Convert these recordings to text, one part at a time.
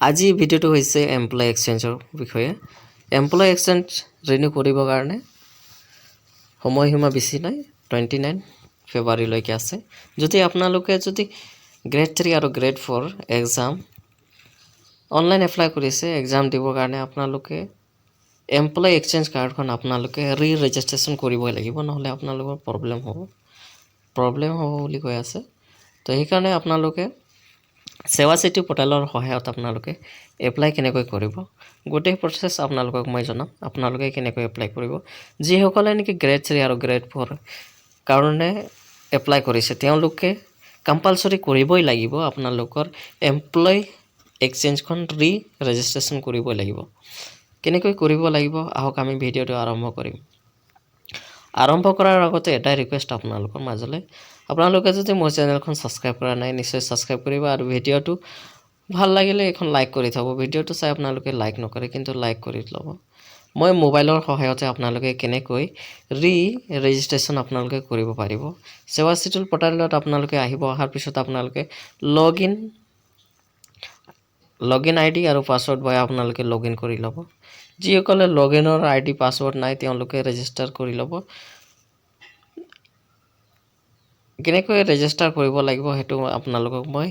আজি ভিডিঅ'টো হৈছে এমপ্লয় এক্সচেঞ্জৰ বিষয়ে। এমপ্লয় এক্সচেঞ্জ ৰিনিউ কৰিবৰ কাৰণে সময়সীমা বেছি নাই, 29 ফেব্ৰুৱাৰীলৈকে আছে। যদি আপোনালোকে গ্ৰেড 3 আৰু গ্ৰেড 4 এক্সাম অনলাইন এপ্লাই কৰিছে, এক্সাম দিবৰ কাৰণে আপোনালোকে এমপ্লয় এক্সচেঞ্জ কাৰ্ডখন আপোনালোকে ৰেজিষ্ট্ৰেশ্যন কৰিবই লাগিব, নহ'লে আপোনালোকৰ প্ৰব্লেম হ'ব বুলি কৈ আছে। তো সেইকাৰণে আপোনালোকে সেৱা সেতু পৰ্টেলৰ সহায়ত আপোনালোকে এপ্লাই কেনেকৈ কৰিব, গোটেই প্ৰচেছ আপোনালোকক মই জনাম। আপোনালোকে কেনেকৈ এপ্লাই কৰিব, যিসকলে নেকি গ্ৰেড 3 আৰু গ্ৰেড 4 কাৰণে এপ্লাই কৰিছে তেওঁলোকে কম্পালসৰি কৰিবই লাগিব। আপোনালোকৰ এমপ্লয় এক্সচেঞ্জখন ৰেজিষ্ট্ৰেশ্যন কৰিবই লাগিব। কেনেকৈ কৰিব লাগিব আহক আমি ভিডিঅ'টো আৰম্ভ কৰিম। আৰম্ভ কৰাৰ আগতে এটাই ৰিকুৱেষ্ট আপোনালোকৰ মাজলৈ, আপোনালোকে যদি মোৰ চেনেলখন ছাবস্ক্ৰাইব কৰা নাই নিশ্চয় ছাবস্ক্ৰাইব কৰিব আৰু ভিডিঅ'টো ভাল লাগিলে এখন লাইক কৰি থব। ভিডিঅ'টো চাই আপোনালোকে লাইক নকৰে কিন্তু লাইক কৰি ল'ব। মই মোবাইলৰ সহায়তে আপোনালোকে কেনেকৈ ৰেজিষ্ট্ৰেশ্যন আপোনালোকে কৰিব পাৰিব। সেৱা সেতু পৰ্টেলত আপোনালোকে অহাৰ পিছত আপোনালোকে লগইন আইডি আৰু পাছৱৰ্ড ভৰাই আপোনালোকে লগইন কৰি ল'ব। যিসকলে লগইনৰ আইডি পাছৱৰ্ড নাই তেওঁলোকে ৰেজিষ্টাৰ কৰি ল'ব। কেনেকৈ ৰেজিষ্টাৰ কৰিব লাগিব সেইটো আপোনালোকক মই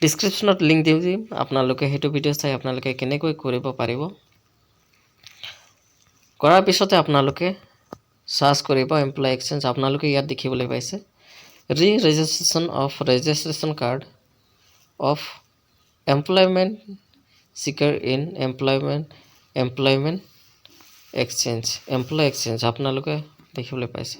ডিসক্ৰিপশনত লিংক দি দিম। আপোনালোকে সেইটো ভিডিঅ' চাই আপোনালোকে কেনেকৈ কৰিব পাৰিব। কৰাৰ পিছতে আপোনালোকে সাৰ্চ কৰিব এমপ্লয় এক্সচেঞ্জ। আপোনালোকে ইয়াত দেখিবলৈ পাইছে registration card of employment seeker in employment exchange আপোনালোকে দেখিবলৈ পাইছে।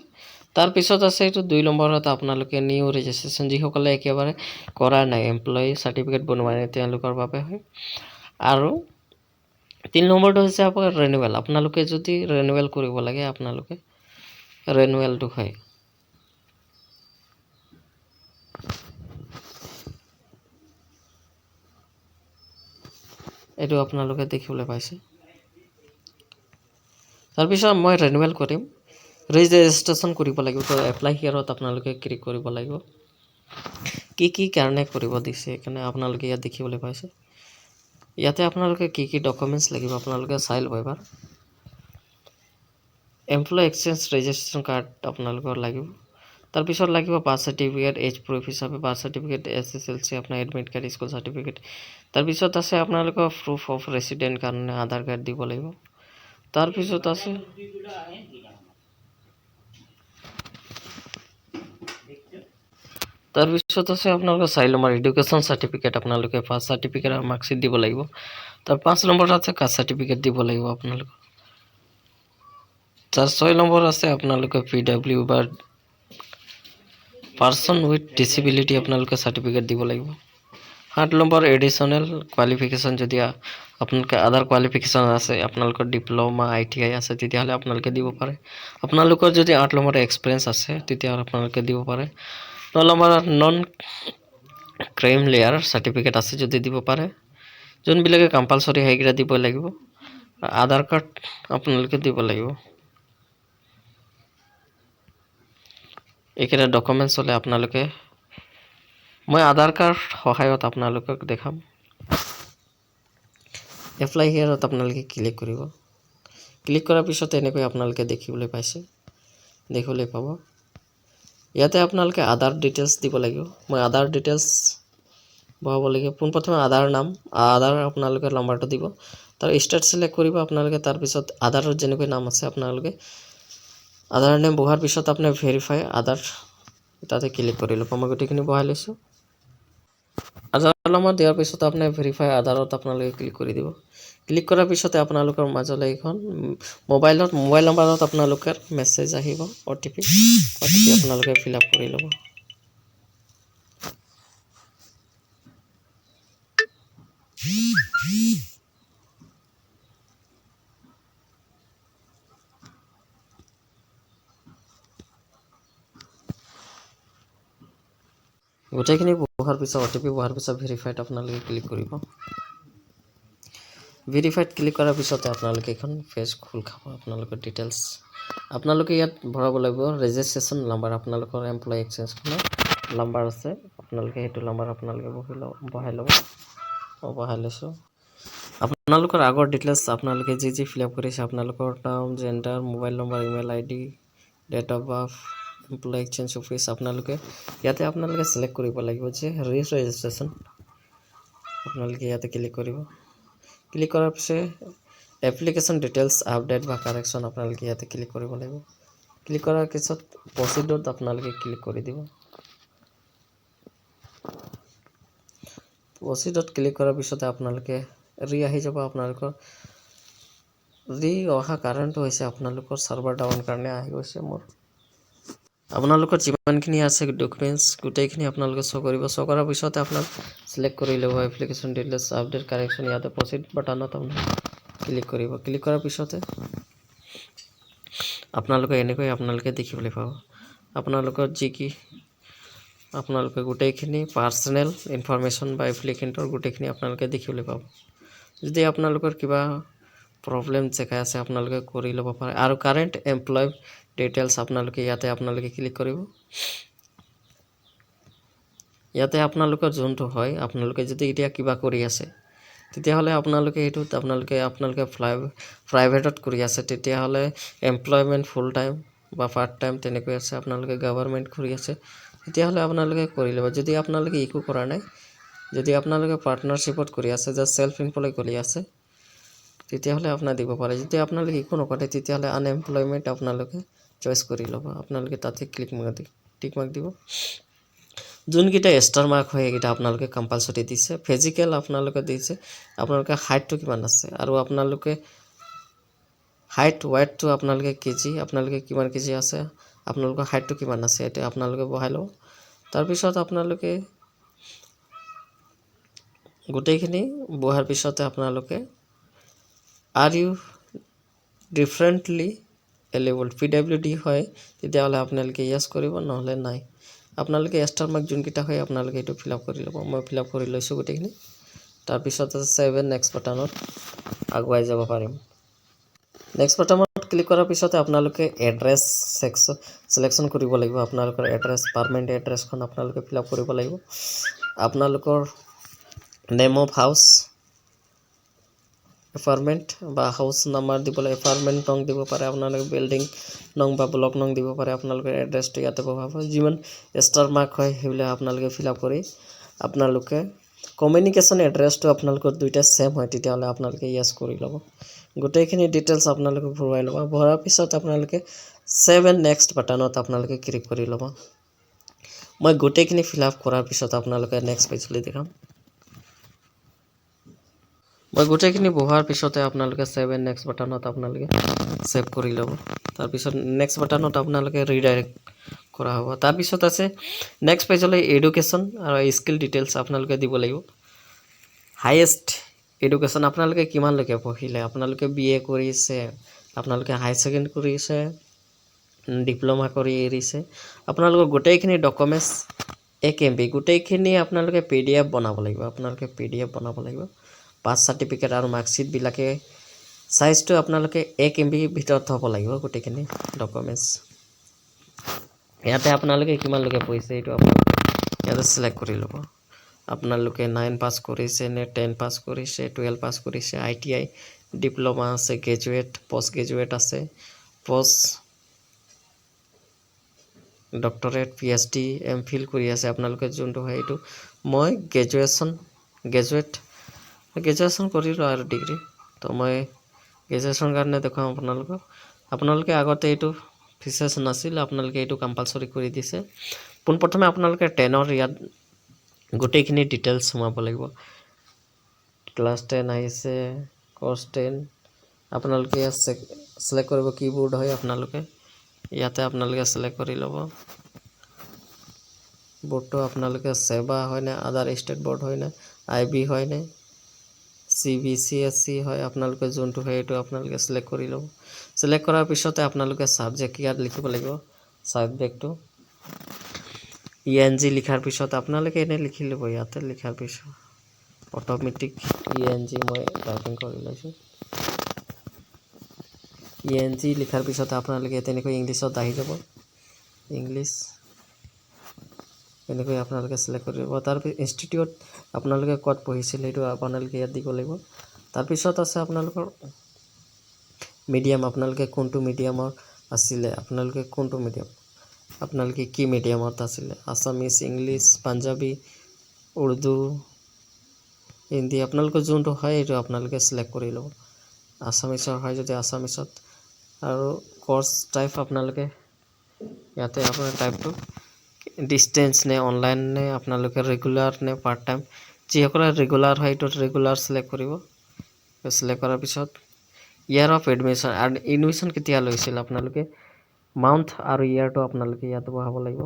তাৰ পিছত আছে এইটো 2 নম্বৰত আপোনালোকে নিউ ৰেজিষ্ট্ৰেশ্যন, যিসকলে একেবাৰে কৰা নাই এমপ্লয়ি সাৰ্টিফিকেট বনোৱা নাই তেওঁলোকৰ বাবে হয়। আৰু 3 নম্বৰটো হৈছে আপোনাৰ ৰিনিউৱেল। আপোনালোকে যদি ৰিনিউৱেল কৰিব লাগে আপোনালোকে ৰিনিউৱেলটো হয়। এইটো আপোনালোকে দেখিবলৈ পাইছে। তাৰপিছত মই ৰিনিউৱেল কৰিম, ৰেজিষ্ট্ৰেশ্যন কৰিব লাগিব। তো এপ্লাই হিয়াৰত আপোনালোকে ক্লিক কৰিব লাগিব। কি কাৰণে কৰিব দিছে সেইকাৰণে আপোনালোকে ইয়াত দেখিবলৈ পাইছে। ইয়াতে আপোনালোকে কি ডকুমেণ্টছ লাগিব আপোনালোকে চাই ল'ব এবাৰ। এমপ্লয় এক্সচেঞ্জ ৰেজিষ্ট্ৰেশ্যন কাৰ্ড আপোনালোকৰ লাগিব। তাৰপিছত লাগিব বাৰ্থ চাৰ্টিফিকেট, এজ প্ৰুফ হিচাপে বাৰ্থ চাৰ্টিফিকেট, SSLC আপোনাৰ এডমিট কাৰ্ড, স্কুল চাৰ্টিফিকেট। তাৰপিছত আছে আপোনালোকৰ প্ৰুফ অফ ৰেচিডেণ্ট কাৰণে আধাৰ কাৰ্ড দিব লাগিব। তাৰপিছত আছে আপোনালোকৰ 4 নম্বৰ এডুকেশ্যন চাৰ্টিফিকেট, আপোনালোকে ফাৰ্ষ্ট চাৰ্টিফিকেট আৰু মাৰ্কশ্বিট দিব লাগিব। তাৰ 5 নম্বৰ আছে কাষ্ট চাৰ্টিফিকেট দিব লাগিব আপোনালোকে। তাৰ 6 নম্বৰ আছে আপোনালোকে PW বা পাৰ্চন উইথ ডিসেবিলিটি আপোনালোকে চাৰ্টিফিকেট দিব লাগিব। 8 নম্বৰ এডিশনেল কোৱালিফিকেশ্যন, যদি আপোনালোকে আদাৰ কোৱালিফিকেশ্যন আছে, আপোনালোকৰ ডিপ্ল'মা ITI আছে তেতিয়াহ'লে আপোনালোকে দিব পাৰে। আপোনালোকৰ যদি 8 নম্বৰ এক্সপিৰিয়েঞ্চ আছে তেতিয়াহ'লে আপোনালোকে দিব পাৰে। 9 number non crime layer certificate আছে যদি দিব পাৰে। যোনবিলাকে কম্পালসৰি সেইকেইটা দিব লাগিব। আধাৰ কাৰ্ড আপোনালোকে দিব লাগিব। এইকেইটা ডকুমেণ্টছ হ'লে আপোনালোকে, মই আধাৰ কাৰ্ড সহায়ত আপোনালোকক দেখাম। এপ্লাই হিয়াৰত আপোনালোকে ক্লিক কৰিব। ক্লিক কৰাৰ পিছত এনেকৈ আপোনালোকে দেখিবলৈ পাব। ইয়াতে আপোনালোকে আধাৰ ডিটেইলছ দিব লাগিব। মই আধাৰ ডিটেইলছ ভৰাব লাগিব। পোনপ্ৰথমে আধাৰ নাম, আধাৰ আপোনালোকে নম্বৰটো দিব। তাৰ ষ্টেট সিলেক্ট কৰিব আপোনালোকে। তাৰপিছত আধাৰৰ যেনেকৈ নাম আছে আপোনালোকে আধাৰ নেম বহাৰ পিছত আপুনি ভেৰিফাই আধাৰ তাতে ক্লিক কৰি ল'ব। মই গোটেইখিনি বহাই লৈছোঁ। আধাৰ নম্বৰ দিয়াৰ পিছত আপুনি ভেৰিফাই আধাৰত আপোনালোকে ক্লিক কৰি দিব। ক্লিক কৰাৰ পিছতে আপোনালোকৰ মাজলৈ এইখন মোবাইল নম্বৰত আপোনালোকৰ মেছেজ আহিব, OTP আপোনালোকে ফিল আপ কৰি ল'ব। গোটেইখিনি বহাৰ পিছত OTP বহাৰ পিছত ভেৰিফাইড আপোনালোকে ক্লিক কৰিব। ভেৰিফাইড ক্লিক কৰাৰ পিছতে আপোনালোকে এখন পেজ খোল খাব। আপোনালোকৰ ডিটেইলছ আপোনালোকে ইয়াত ভৰাব লাগিব। ৰেজিষ্ট্ৰেশ্যন নাম্বাৰ আপোনালোকৰ এমপ্লয় এক্সচেঞ্জখনৰ নাম্বাৰ আছে, আপোনালোকে সেইটো নাম্বাৰ আপোনালোকে বহাই ল'ব। বহাই লৈছোঁ আপোনালোকৰ আগৰ ডিটেইলছ আপোনালোকে যি ফিল আপ কৰিছে আপোনালোকৰ নাম gender mobile number email ID date of birth employ exchange office আপোনালোকে ইয়াতে আপোনালোকে সিলেক্ট কৰিব লাগিব যে ৰেজিষ্ট্ৰেশ্যন আপোনালোকে ইয়াতে ক্লিক কৰিব ক্লিক কৰাৰ পিছত এপ্লিকেশ্যন ডিটেইলছ আপডেট বা কাৰেকশ্যন আপোনালোকে ইয়াতে ক্লিক কৰিব লাগিব ক্লিক কৰাৰ পিছত প্ৰচিডত আপোনালোকে ক্লিক কৰি দিব প্ৰচিডত ক্লিক কৰাৰ পিছতে আপোনালোকে আহি যাব আপোনালোকৰ অহা কাৰণটো হৈছে আপোনালোকৰ সাৰ্ভাৰ ডাউন কাৰণে আহি গৈছে মোৰ আপোনালোকৰ যিমানখিনি আছে ডকুমেণ্টছ গোটেইখিনি আপোনালোকে শ্ব' কৰিব শ্ব' কৰাৰ পিছতে আপোনাক সিলেক্ট কৰি ল'ব এপ্লিকেশ্যন ডিটেইলছ আপডেট কাৰেকশ্যন ইয়াতে প্ৰচিড বাটনত আপোনালোকে ক্লিক কৰিব ক্লিক কৰাৰ পিছতে আপোনালোকে এনেকৈ আপোনালোকে দেখিবলৈ পাব আপোনালোকৰ যি কি আপোনালোকে গোটেইখিনি পাৰ্সোনেল ইনফৰমেশ্যন বা এপ্লিকেণ্টৰ গোটেইখিনি আপোনালোকে দেখিবলৈ পাব যদি আপোনালোকৰ কিবা প্ৰব্লেম দেখাই আছে আপোনালোকে কৰি ল'ব পাৰে আৰু কাৰেণ্ট এমপ্লয় ডিটেইলছ আপোনালোকে ইয়াতে আপোনালোকে ক্লিক কৰিব ইয়াতে আপোনালোকৰ যোনটো হয় আপোনালোকে যদি এতিয়া কিবা কৰি আছে তেতিয়াহ'লে আপোনালোকে এইটোত আপোনালোকে প্ৰাইভেটত কৰি আছে তেতিয়াহ'লে এমপ্লয়মেণ্ট ফুল টাইম বা পাৰ্ট টাইম তেনেকৈ আছে আপোনালোকে গভৰ্ণমেণ্ট কৰি আছে তেতিয়াহ'লে আপোনালোকে কৰি ল'ব যদি আপোনালোকে একো কৰা নাই যদি আপোনালোকে পাৰ্টনাৰশ্বিপত কৰি আছে যে সেলফ এমপ্লয় কৰি আছে তেতিয়াহ'লে আপোনাৰ দিব পাৰে যদি আপোনালোকে একো নকৰে তেতিয়াহ'লে আনএমপ্লয়মেণ্ট আপোনালোকে চইচ কৰি ল'ব আপোনালোকে তাতে টিক মাৰ্ক দিব যোনকেইটা ষ্টাৰ মাৰ্ক হয় এইকেইটা আপোনালোকে কম্পালসৰি দিছে ফিজিকেল আপোনালোকে দিছে আপোনালোকে হাইটটো কিমান আছে আৰু আপোনালোকে হাইট ৱেটটো আপোনালোকে কেজি আপোনালোকে কিমান কেজি আছে আপোনালোকৰ হাইটটো কিমান আছে এটা আপোনালোকে বহাই লব তাৰপিছত আপোনালোকে গোটেইখিনি বহাৰ পিছতে আপোনালোকে are you differently eligible PWD হয় তেতিয়াহ'লে আপোনালোকে ইয়েছ কৰিব নহ'লে নাই আপোনালোকে ষ্টাৰ মাৰ্ক যোনকেইটা হয় আপোনালোকে এইটো ফিল আপ কৰি ল'ব মই ফিল আপ কৰি লৈছোঁ গোটেইখিনি তাৰপিছত আছে 7 নেক্সট বাটনত আগুৱাই যাব পাৰিম নেক্সট বাটনত ক্লিক কৰাৰ পিছতে আপোনালোকে এড্ৰেছ সিলেকশ্যন কৰিব লাগিব আপোনালোকৰ এড্ৰেছ পাৰ্মানেণ্ট এড্ৰেছখন আপোনালোকে ফিল আপ কৰিব লাগিব আপোনালোকৰ নেম অফ হাউচ এপাৰ্টমেণ্ট বা হাউচ নাম্বাৰ দিবলৈ এপাৰ্টমেণ্ট নং দিব পাৰে আপোনালোকে বিল্ডিং নং বা ব্লক নং দিব পাৰে আপোনালোকে এড্ৰেছটো ইয়াতে বহাব যিমান ষ্টাৰ মাৰ্ক হয় সেইবিলাক আপোনালোকে ফিল আপ কৰি আপোনালোকে কমিউনিকেশ্যন এড্ৰেছটো আপোনালোকৰ দুইটা সেম হয় তেতিয়াহ'লে আপোনালোকে ইয়েছ কৰি ল'ব গোটেইখিনি ডিটেইলছ আপোনালোকে ভৰাই ল'ব ভৰাৰ পিছত আপোনালোকে 7 নেক্সট বাটনত আপোনালোকে ক্লিক কৰি ল'ব মই গোটেইখিনি ফিল আপ কৰাৰ পিছত আপোনালোকে নেক্সট পেজলৈ দেখাম মই গোটেইখিনি বহাৰ পিছতে আপোনালোকে 7 নেক্সট বাটনত আপোনালোকে সেভ কৰি ল'ব তাৰপিছত নেক্সট বাটনত আপোনালোকে ৰিডাইৰেক্ট কৰা হ'ব তাৰপিছত আছে নেক্সট পেজলৈ এডুকেশ্যন আৰু স্কিল ডিটেইলছ আপোনালোকে দিব লাগিব হাইয়েষ্ট এডুকেশ্যন আপোনালোকে কিমানলৈকে পঢ়িলে আপোনালোকে BA কৰিছে আপোনালোকে হাই সেকেন্ডাৰী কৰিছে ডিপ্লোমা কৰি এৰিছে আপোনালোকৰ গোটেইখিনি ডকুমেণ্টছ 1 MB গোটেইখিনি আপোনালোকে PDF বনাব লাগিব আপোনালোকে PDF বনাব লাগিব পাছ সাৰ্টিফিকেট আৰু মাৰ্কশিট বিলাকে সাইজটো আপোনালোকে 1 MB ভিতৰত হ'ব লাগিব গোটেইখিনি ডকুমেণ্টছ ইয়াতে আপোনালোকে কিমানলৈকে পঢ়িছে এইটো আপোনালোকে ইয়াতে সিলেক্ট কৰি ল'ব আপোনালোকে 9 পাছ কৰিছে নে 10 পাছ কৰিছে 12 পাছ কৰিছে ITI ডিপ্লোমা আছে গ্ৰেজুৱেট পোষ্ট গ্ৰেজুৱেট আছে পোষ্ট ডক্টৰেট PhD MPhil কৰি আছে আপোনালোকে যোনটো হয় এইটো মই গ্ৰেজুৱেশ্যন কৰিলোঁ আৰু ডিগ্ৰী তো মই গ্ৰেজুৱেশ্যন কাৰণে দেখাম আপোনালোকে আগতে এইটো ফিচাৰ্ছ নাছিল আপোনালোকে এইটো কম্পালসৰি কৰি দিছে পোনপ্ৰথমে আপোনালোকে 10ৰ ইয়াত গোটেইখিনি ডিটেইলছ সোমাব লাগিব ক্লাছ 10 আহিছে কোৰ্ছ 10 আপোনালোকে সিলেক্ট কৰিব কিবোৰ্ড হয় আপোনালোকে ইয়াতে আপোনালোকে সিলেক্ট কৰি ল'ব বোৰ্ডটো আপোনালোকে সেবা হয় না আদাৰ ষ্টেট বোৰ্ড হয় না IB হয় না CBCSC হয় আপোনালোকে যোনটো হয় এইটো আপোনালোকে সিলেক্ট কৰি ল'ব সিলেক্ট কৰাৰ পিছতে আপোনালোকে সাবজেক্ট ইয়াত লিখিব লাগিব সাবজেক্টটো ENG লিখাৰ পিছত আপোনালোকে এনে লিখি ল'ব ইয়াতে লিখাৰ পিছত অটোমেটিক ENG মই টাইপিং কৰি লৈছোঁ ENG লিখাৰ পিছত আপোনালোকে তেনেকৈ ইংলিছত আহি যাব ইংলিছ এনেকৈ আপোনালোকে চিলেক্ট কৰি দিব। তাৰপিছত ইনষ্টিটিউট আপোনালোকে ক'ত পঢ়িছিলে সেইটো আপোনালোকে ইয়াত দিব লাগিব। তাৰপিছত আছে আপোনালোকৰ মিডিয়াম, আপোনালোকে কোনটো মিডিয়ামৰ আছিলে, আপোনালোকে কোনটো মিডিয়াম, আপোনালোকে কি মিডিয়ামত আছিলে, আছামিজ, ইংলিছ, পাঞ্জাবী, উৰ্দু, হিন্দী, আপোনালোকৰ যোনটো হয় সেইটো আপোনালোকে চিলেক্ট কৰি ল'ব। আছামিছৰ হয় যদি আছামিছত, আৰু কোৰ্চ টাইপ আপোনালোকে ইয়াতে আপোনাৰ টাইপটো ডিষ্টেঞ্চ নে অনলাইন নে আপোনালোকে ৰেগুলাৰ নে পাৰ্ট টাইম, যিসকলে ৰেগুলাৰ হয় এইটোত ৰেগুলাৰ চিলেক্ট কৰিব। চিলেক্ট কৰাৰ পিছত ইয়াৰ অফ এডমিশ্যন, আৰু এডমিশ্যন কেতিয়া লৈছিল আপোনালোকে মান্থ আৰু ইয়াৰটো আপোনালোকে ইয়াতে বহাব লাগিব।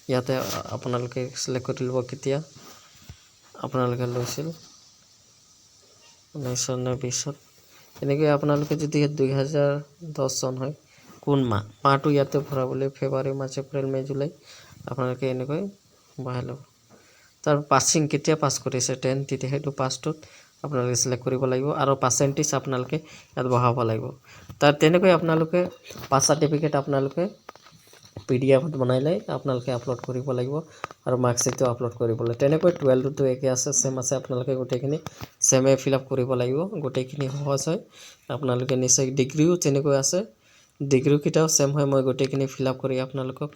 ইয়াতে আপোনালোকে চিলেক্ট কৰি ল'ব কেতিয়া আপোনালোকে লৈছিল, 1920। এনেকৈ আপোনালোকে যদি 2010 চন হয় কোন মাহটো ইয়াতে ভৰাবলৈ, ফেব্ৰুৱাৰী, মাৰ্চ, এপ্ৰিল, মে', জুলাই, আপোনালোকে এনেকৈ বহাই ল'ব। তাৰ পাছিং কেতিয়া পাছ কৰিছে 10, তেতিয়া সেইটো পাছটোত আপোনালোকে চিলেক্ট কৰিব লাগিব, আৰু পাৰ্চেণ্টেজ আপোনালোকে ইয়াত বহাব লাগিব। তাৰ তেনেকৈ আপোনালোকে পাছ চাৰ্টিফিকেট আপোনালোকে PDF বনাই লৈ আপোনালোকে আপলোড কৰিব লাগিব, আৰু মাৰ্কশ্বিটটো আপলোড কৰিব লাগিব। তেনেকৈ 12টো একে আছে, চেম আছে, আপোনালোকে গোটেইখিনি চেমে ফিল আপ কৰিব লাগিব, গোটেইখিনি সহজ হয়। আপোনালোকে নিশ্চয় ডিগ্ৰীও তেনেকৈ আছে, ডিগ্ৰীকেইটাও চেম হয়। মই গোটেইখিনি ফিল আপ কৰি আপোনালোকক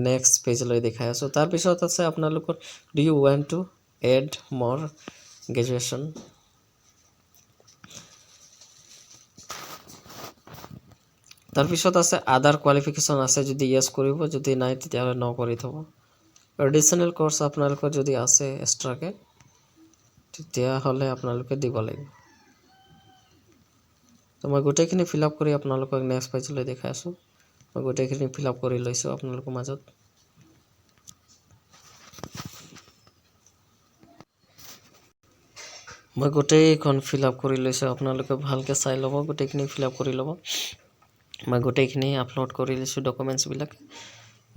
নেক্সট পেজলৈ দেখাই আছোঁ। তাৰপিছত আছে আপোনালোকৰ do you want to add more graduation, তাৰপিছত আছে আদাৰ কোৱালিফিকেশ্যন আছে যদি য়েছ কৰিব, যদি নাই তেতিয়াহ'লে ন কৰি থ'ব। এডিশ্যনেল কোৰ্চ আপোনালোকৰ যদি আছে এক্সট্ৰাকৈ তেতিয়াহ'লে আপোনালোকে দিব লাগিব। তো মই গোটেইখিনি ফিল আপ কৰি আপোনালোকক নেক্সট পেজলৈ দেখাই আছোঁ। মই গোটেইখিনি ফিল আপ কৰি লৈছোঁ আপোনালোকৰ মাজত। মই গোটেইখন ফিল আপ কৰি লৈছোঁ, আপোনালোকে ভালকৈ চাই ল'ব, গোটেইখিনি ফিল আপ কৰি ল'ব। মই গোটেইখিনি আপলোড কৰি লৈছোঁ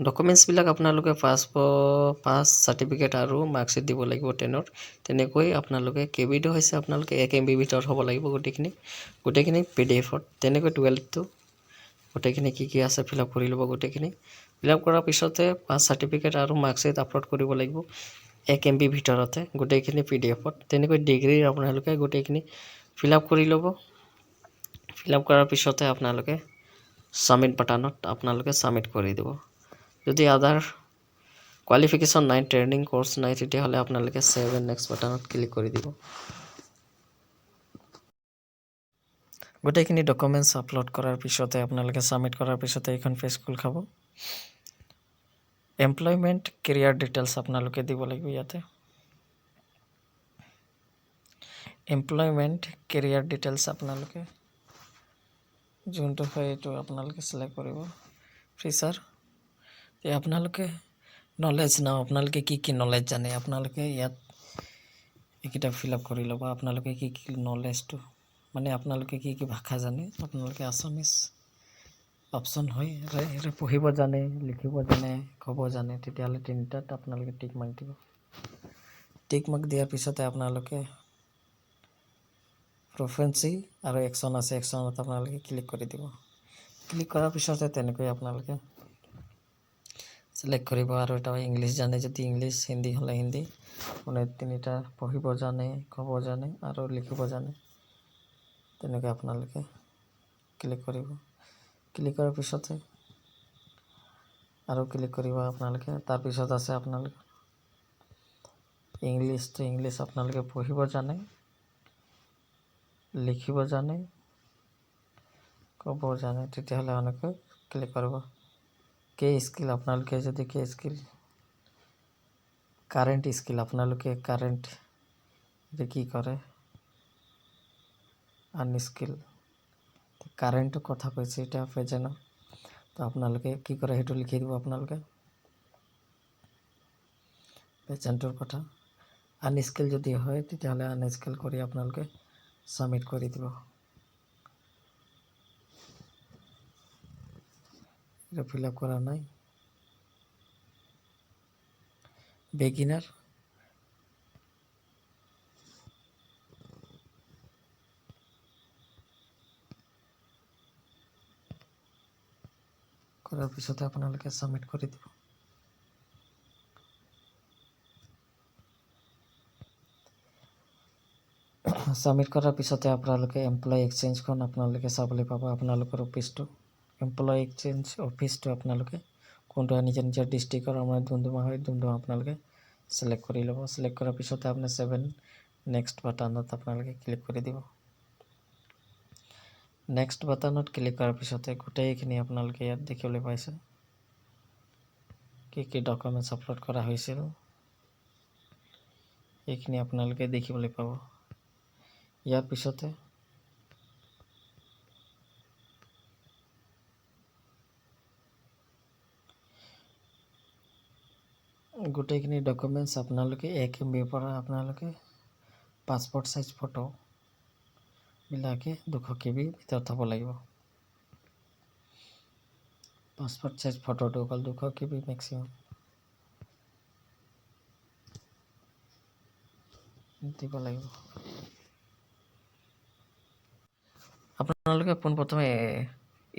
ডকুমেণ্টছবিলাক আপোনালোকে পাছ চাৰ্টিফিকেট আৰু মাৰ্কশ্বিট দিব লাগিব 10ৰ। তেনেকৈ আপোনালোকে কেবিটো হৈছে আপোনালোকে 1 MB ভিতৰত হ'ব লাগিব গোটেইখিনি PDF-ত। তেনেকৈ 12টো গোটেইখিনি কি আছে ফিল আপ কৰি ল'ব। গোটেইখিনি ফিল আপ কৰাৰ পিছতে পাছ চাৰ্টিফিকেট আৰু মাৰ্কশ্বিট আপলোড কৰিব লাগিব 1 MB ভিতৰতে, গোটেইখিনি PDF-ত। তেনেকৈ ডিগ্ৰীৰ আপোনালোকে গোটেইখিনি ফিল আপ কৰি ল'ব। ফিল আপ কৰাৰ পিছতে আপোনালোকে ছাবমিট বাটনত আপোনালোকে ছাবমিট কৰি দিব। যদি আদাৰ কোৱালিফিকেশ্যন নাই, ট্ৰেইনিং কোৰ্চ নাই, তেতিয়াহ'লে আপোনালোকে ছেভ এণ্ড নেক্সট বাটনত ক্লিক কৰি দিব। গোটেইখিনি ডকুমেণ্টছ আপলোড কৰাৰ পিছতে আপোনালোকে ছাবমিট কৰাৰ পিছতে এইখন পেজ খোল খাব। এমপ্লয়মেণ্ট কেৰিয়াৰ ডিটেইলছ আপোনালোকে দিব লাগিব ইয়াতে। এমপ্লয়মেণ্ট কেৰিয়াৰ ডিটেইলছ আপোনালোকে যোনটো হয় এইটো আপোনালোকে চিলেক্ট কৰিব। ফ্ৰেচাৰ, আপোনালোকে নলেজ আপোনালোকে কি নলেজ জানে, আপোনালোকে ইয়াত এইকেইটা ফিল আপ কৰি ল'ব। আপোনালোকে কি নলেজটো মানে আপোনালোকে কি ভাষা জানে, আপোনালোকে আছামিজ অপশ্যন হয়, পঢ়িব জানে, লিখিব জানে, ক'ব জানে, তেতিয়াহ'লে 3টাত আপোনালোকে টিক মাৰ্ক দিব। টিক মাৰ্ক দিয়াৰ পিছতে আপোনালোকে প্ৰেফাৰেন্স আৰু একশ্যন আছে, একশ্যনত আপোনালোকে ক্লিক কৰি দিব। ক্লিক কৰাৰ পিছতে তেনেকৈ আপোনালোকে চিলেক্ট কৰিব। আৰু এটা ইংলিছ জানে যদি ইংলিছ, হিন্দী হ'লে হিন্দী, মানে 3টা পঢ়িব জানে, ক'ব জানে আৰু লিখিব জানে, তেনেকৈ আপোনালোকে ক্লিক কৰিব। ক্লিক কৰাৰ পিছতে আৰু ক্লিক কৰিব আপোনালোকে। তাৰপিছত আছে আপোনালোকে ইংলিছ আপোনালোকে পঢ়িব জানে, লিখিব জানে, ক'ব জানে, তেতিয়াহ'লে এনেকৈ ক্লিক কৰিব। স্কিল আপোনালোকে যদি স্কিল কাৰেণ্ট স্কিল আপোনালোকে কাৰেণ্ট কি কৰে, আনস্কিল কাৰেণ্টৰ কথা কৈছে এতিয়া প্ৰেজেণ্টৰ, তো আপোনালোকে কি কৰে সেইটো লিখি দিব। আপোনালোকে প্ৰেজেণ্টৰ কথা, আনস্কিল যদি হয় তেতিয়াহ'লে আনস্কিল কৰি আপোনালোকে ছাবমিট কৰি দিব। এটা ফিল আপ কৰা নাই। বেগিনাৰ কৰাৰ পিছতে আপোনালোকে ছাবমিট কৰি দিব। ছাবমিট কৰাৰ পিছতে আপোনালোকে এমপ্লয়ী এক্সচেঞ্জখন আপোনালোকে চাবলৈ পাব। আপোনালোকৰ অফিচটো এমপ্লয়ী এক্সচেঞ্জ অফিচটো আপোনালোকে কোনটো হয়, নিজৰ নিজৰ ডিষ্ট্ৰিক্টৰ আমাৰ ডুমডুমা হয়, ডুমডুমা আপোনালোকে চিলেক্ট কৰি ল'ব। চিলেক্ট কৰাৰ পিছতে আপুনি 7 নেক্সট বাটনত আপোনালোকে ক্লিক কৰি দিব। নেক্সট বাটনত ক্লিক কৰাৰ পিছতে গোটেইখিনি আপোনালোকে ইয়াত দেখিবলৈ পাইছে কি ডকুমেণ্টছ আপলোড কৰা হৈছিল, এইখিনি আপোনালোকে দেখিবলৈ পাব। ইয়াৰ পিছতে গোটেইখিনি ডকুমেণ্টছ আপোনালোকে 1 MB পৰা আপোনালোকে পাছপোৰ্ট সাইজ ফটো বিলাকে 200 KB ভিতৰত হ'ব লাগিব। পাছপোৰ্ট সাইজ ফটোটো অকল 200 KB মেক্সিমাম দিব লাগিব। আপোনালোকে পোনপ্ৰথমে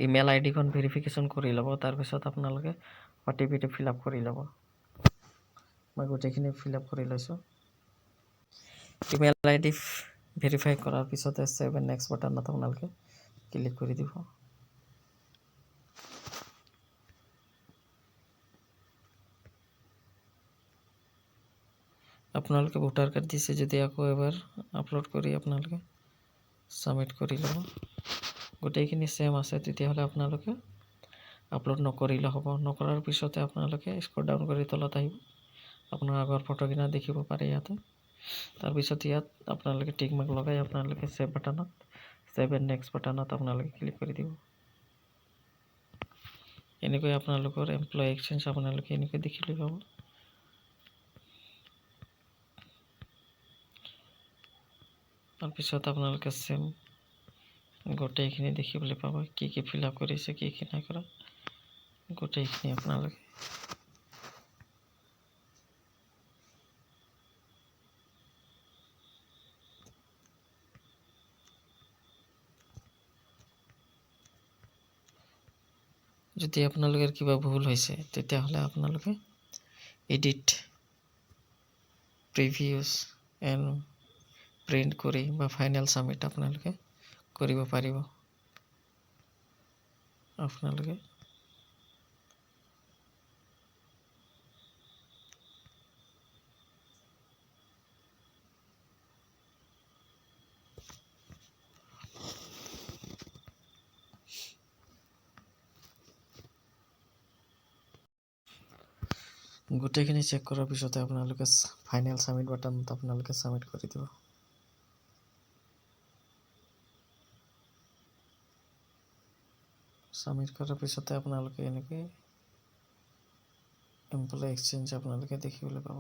ইমেইল আইডিখন ভেৰিফিকেশ্যন কৰি ল'ব। তাৰপিছত আপোনালোকে OTPটো ফিল আপ কৰি ল'ব। মই গোটেইখিনি ফিল আপ কৰি লৈছোঁ। ইমেইল আইডি ভেৰিফাই কৰাৰ পিছতে 7 নেক্সট বাটনত আপোনালোকে ক্লিক কৰি দিব। আপোনালোকে ভোটাৰ কাৰ্ড দিছে যদি আকৌ এবাৰ আপলোড কৰি আপোনালোকে ছাবমিট কৰি ল'ব। গোটেইখিনি সেম আছে তেতিয়াহ'লে আপোনালোকে আপলোড নকৰিলে হ'ব। নকৰাৰ পিছতে আপোনালোকে স্ক্ৰল ডাউন কৰি তলত আহিব। আপোনাৰ আগৰ ফটোকিনা দেখিব পাৰে ইয়াতে। তাৰপিছত ইয়াত আপোনালোকে টিক মাৰ্ক লগাই আপোনালোকে সেভ বাটনত 7 নেক্সট বাটনত আপোনালোকে ক্লিক কৰি দিব। এনেকৈ আপোনালোকৰ এমপ্লয়ী এক্সচেঞ্জ আপোনালোকে এনেকৈ দেখিবলৈ পাব। তাৰপিছত আপোনালোকে সেম গোটেইখিনি দেখিবলৈ পাব, কি ফিল আপ কৰিছে, কি নাই কৰা, গোটেইখিনি আপোনালোকে যদি আপোনালোকৰ কিবা ভুল হৈছে তেতিয়াহ'লে আপোনালোকে এডিট প্ৰিভিউছ এণ্ড প্ৰিণ্ট কৰি বা ফাইনেল ছাবমিট আপোনালোকে কৰিব পাৰিব। আপোনালোকে গোটেইখিনি চেক কৰাৰ পিছতে আপোনালোকে ফাইনেল ছাবমিট বাটনত আপোনালোকে ছাবমিট কৰি দিব। ছাবমিট কৰাৰ পিছতে আপোনালোকে এনেকৈ এমপ্লয়ী এক্সচেঞ্জ আপোনালোকে দেখিবলৈ পাব।